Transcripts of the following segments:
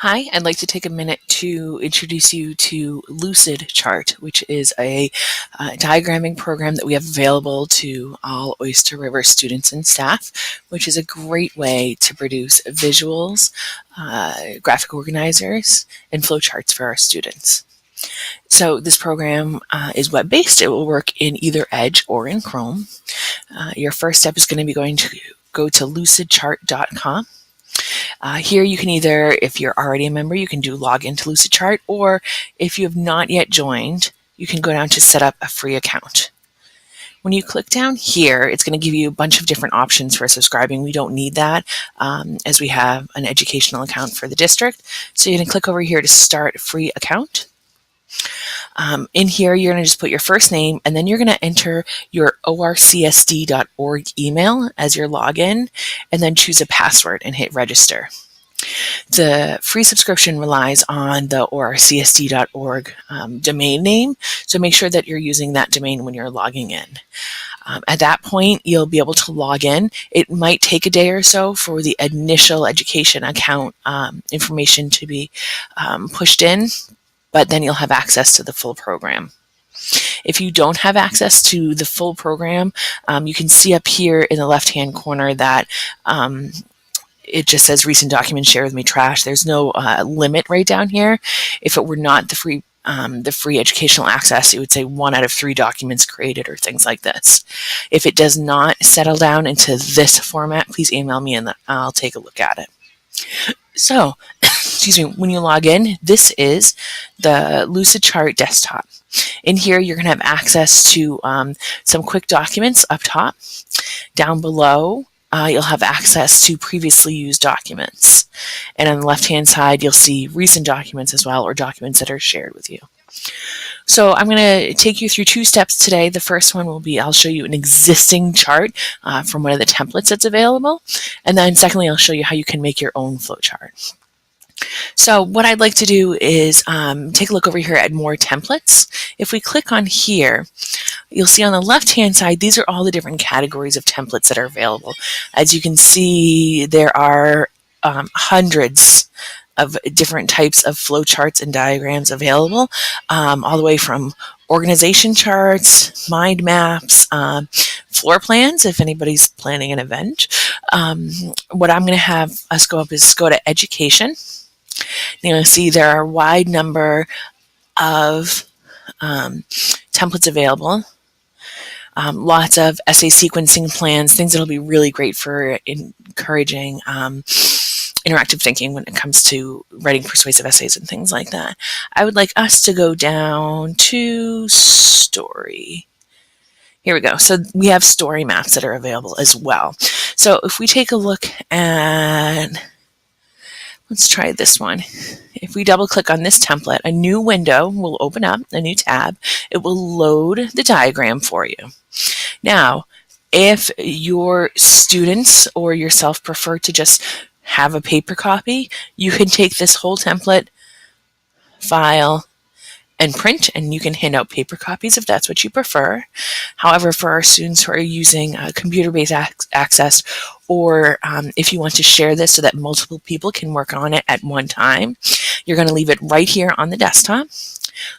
Hi, I'd like to take a minute to introduce you to lucidchart, which is a diagramming program that we have available to all Oyster River students and staff, which is a great way to produce visuals, graphic organizers, and flowcharts for our students. So this program is web-based. It will work in either Edge or in Chrome. Your first step is going to be going to go to lucidchart.com. Here you can either, if you're already a member, you can do log into lucidchart, or if you have not yet joined, you can go down to set up a free account. When you click down here, it's going to give you a bunch of different options for subscribing. We don't need that as we have an educational account for the district. So you're going to click over here to start a free account. In here, you're going to just put your first name, and then you're going to enter your orcsd.org email as your login, and then choose a password and hit register. The free subscription relies on the orcsd.org domain name, so make sure that you're using that domain when you're logging in. At that point, you'll be able to log in. It might take a day or so for the initial education account information to be pushed in, but then you'll have access to the full program. If you don't have access to the full program, you can see up here in the left-hand corner that it just says recent documents shared with me trash. There's no limit right down here. If it were not the free educational access, it would say 1 out of 3 documents created or things like this. If it does not settle down into this format, please email me and I'll take a look at it. So, excuse me, when you log in, this is the lucidchart desktop. In here, you're going to have access to some quick documents up top. Down below, you'll have access to previously used documents. And on the left-hand side, you'll see recent documents as well, or documents that are shared with you. So I'm going to take you through 2 steps today. The first one will be I'll show you an existing chart from one of the templates that's available. And then secondly, I'll show you how you can make your own flowchart. So what I'd like to do is take a look over here at more templates. If we click on here, you'll see on the left-hand side, these are all the different categories of templates that are available. As you can see, there are hundreds of different types of flowcharts and diagrams available, all the way from organization charts, mind maps, floor plans, if anybody's planning an event. What I'm going to have us go to education. You're going to see there are a wide number of templates available. Lots of essay sequencing plans, things that'll be really great for encouraging interactive thinking when it comes to writing persuasive essays and things like that. I would like us to go down to story. Here we go. So we have story maps that are available as well. So if we take a look at, let's try this one. If we double click on this template, a new window will open up, a new tab. It will load the diagram for you. Now, if your students or yourself prefer to just have a paper copy, you can take this whole template, file, and print, and you can hand out paper copies if that's what you prefer. However, for our students who are using computer-based access, or if you want to share this so that multiple people can work on it at one time, you're going to leave it right here on the desktop.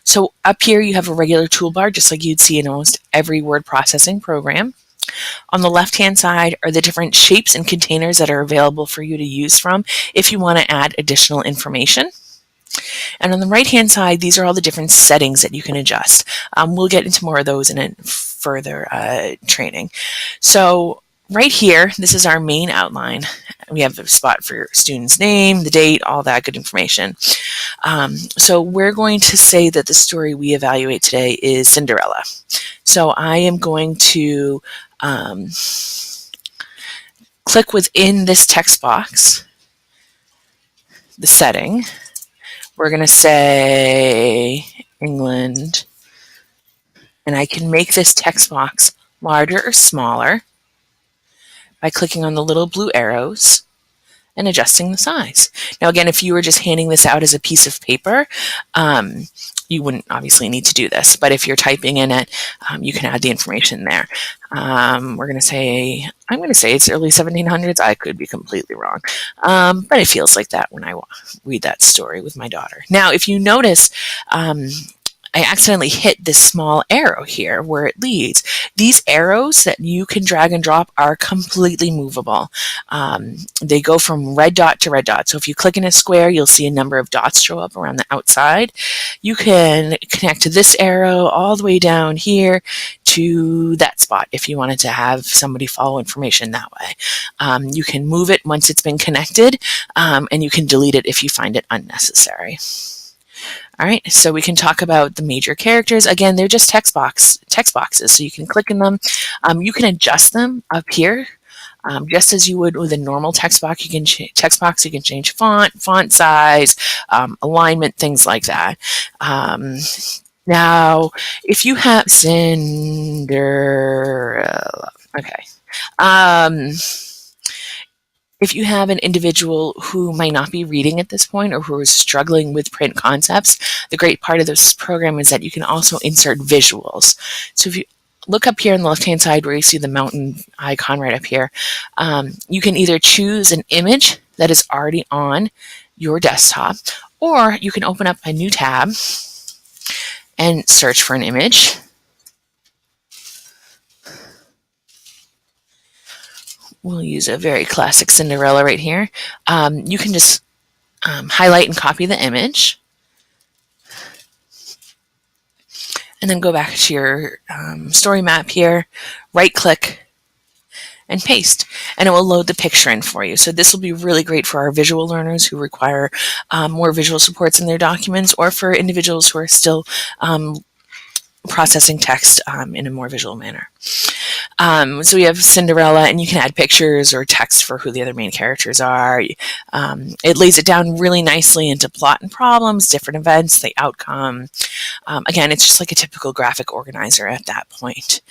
So up here you have a regular toolbar, just like you'd see in almost every word processing program. On the left-hand side are the different shapes and containers that are available for you to use from if you want to add additional information. And on the right-hand side, these are all the different settings that you can adjust. We'll get into more of those in a further training. So right here, this is our main outline. We have a spot for your student's name, the date, all that good information. So we're going to say that the story we evaluate today is Cinderella. So I am going to click within this text box, the setting. We're going to say England, and I can make this text box larger or smaller by clicking on the little blue arrows, and adjusting the size. Now again, if you were just handing this out as a piece of paper, you wouldn't obviously need to do this, but if you're typing in it, you can add the information there. I'm going to say it's early 1700s. I could be completely wrong, but it feels like that when I read that story with my daughter. Now, if you notice, I accidentally hit this small arrow here where it leads. These arrows that you can drag and drop are completely movable. They go from red dot to red dot. So if you click in a square, you'll see a number of dots show up around the outside. You can connect to this arrow all the way down here to that spot if you wanted to have somebody follow information that way. You can move it once it's been connected, and you can delete it if you find it unnecessary. All right, so we can talk about the major characters. Again, they're just text boxes, so you can click in them. You can adjust them up here, just as you would with a normal text box. You can change font size, alignment, things like that. Now, if you have Cinderella, okay. If you have an individual who might not be reading at this point or who is struggling with print concepts, the great part of this program is that you can also insert visuals. So if you look up here on the left-hand side where you see the mountain icon right up here, you can either choose an image that is already on your desktop, or you can open up a new tab and search for an image. We'll use a very classic Cinderella right here. You can just highlight and copy the image, and then go back to your story map here, right-click, and paste, and it will load the picture in for you. So this will be really great for our visual learners who require more visual supports in their documents, or for individuals who are still processing text in a more visual manner. So we have Cinderella, and you can add pictures or text for who the other main characters are. It lays it down really nicely into plot and problems, different events, the outcome. Again, it's just like a typical graphic organizer at that point.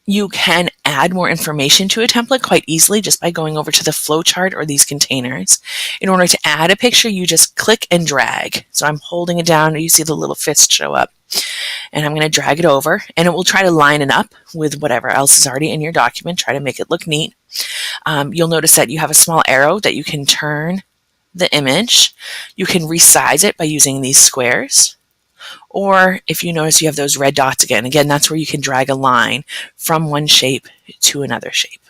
You can add more information to a template quite easily just by going over to the flowchart or these containers. In order to add a picture, you just click and drag. So I'm holding it down, and you see the little fist show up. And I'm going to drag it over, and it will try to line it up with whatever else is already in your document, try to make it look neat. You'll notice that you have a small arrow that you can turn the image. You can resize it by using these squares. Or if you notice you have those red dots again, that's where you can drag a line from one shape to another shape.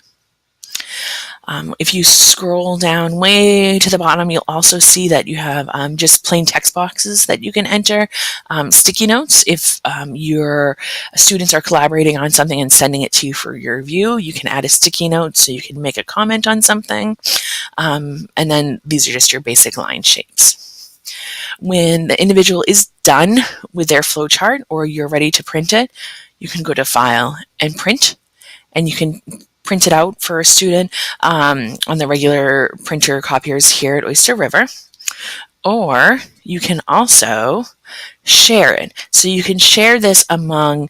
If you scroll down way to the bottom, you'll also see that you have just plain text boxes that you can enter. Sticky notes, if your students are collaborating on something and sending it to you for your review, you can add a sticky note so you can make a comment on something. And then these are just your basic line shapes. When the individual is done with their flowchart or you're ready to print it, you can go to File and Print, and you can print it out for a student on the regular printer copiers here at Oyster River. Or you can also share it. So you can share this among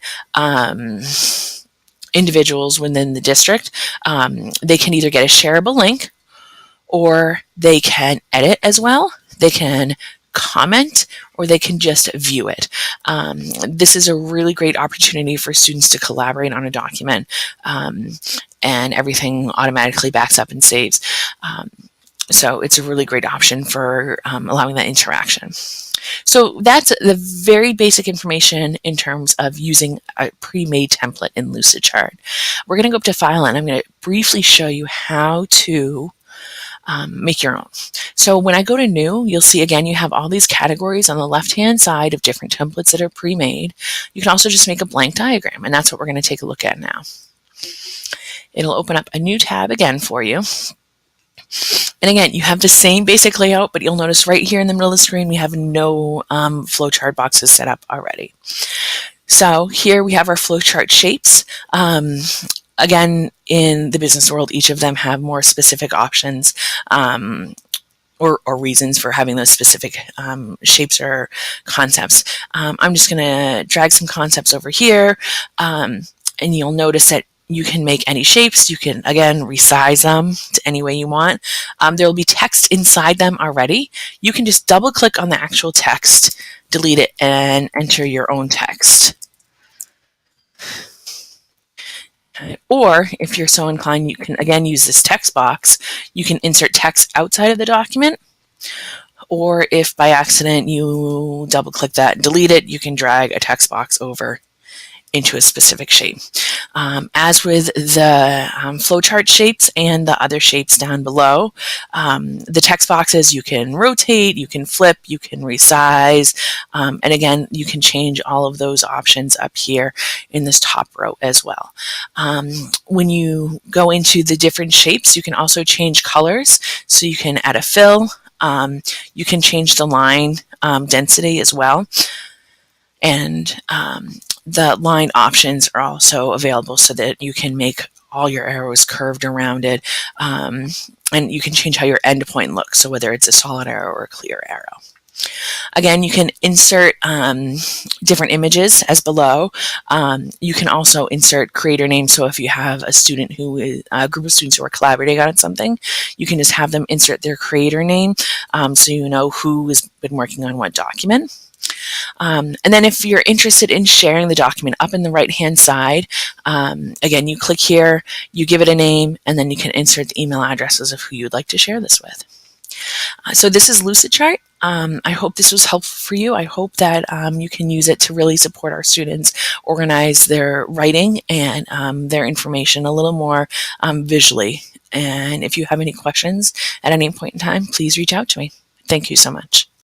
individuals within the district. They can either get a shareable link, or they can edit as well. They can comment, or they can just view it. This is a really great opportunity for students to collaborate on a document, and everything automatically backs up and saves. So it's a really great option for allowing that interaction. So that's the very basic information in terms of using a pre-made template in lucidchart. We're going to go up to File, and I'm going to briefly show you how to make your own. So when I go to New, you'll see again you have all these categories on the left-hand side of different templates that are pre-made. You can also just make a blank diagram, and that's what we're going to take a look at now. It'll open up a new tab again for you. And again, you have the same basic layout, but you'll notice right here in the middle of the screen we have no flowchart boxes set up already. So here we have our flowchart shapes. Again, in the business world, each of them have more specific options or reasons for having those specific shapes or concepts. I'm just going to drag some concepts over here, and you'll notice that You can make any shapes. You can, again, resize them to any way you want. There will be text inside them already. You can just double click on the actual text, delete it, and enter your own text. Or if you're so inclined, you can again use this text box. You can insert text outside of the document, or if by accident you double click that and delete it, you can drag a text box over into a specific shape. As with the flowchart shapes and the other shapes down below, the text boxes you can rotate, you can flip, you can resize, and again, you can change all of those options up here in this top row as well. When you go into the different shapes, you can also change colors, so you can add a fill, you can change the line density as well, and the line options are also available so that you can make all your arrows curved or rounded, and you can change how your endpoint looks, so whether it's a solid arrow or a clear arrow. Again, you can insert different images as below. You can also insert creator names, so if you have a student who is a group of students who are collaborating on something, you can just have them insert their creator name, so you know who has been working on what document. And then if you're interested in sharing the document, up in the right hand side, again, you click here, you give it a name, and then you can insert the email addresses of who you'd like to share this with. So this is lucidchart. I hope this was helpful for you. I hope that you can use it to really support our students organize their writing and their information a little more visually. And if you have any questions at any point in time, please reach out to me. Thank you so much.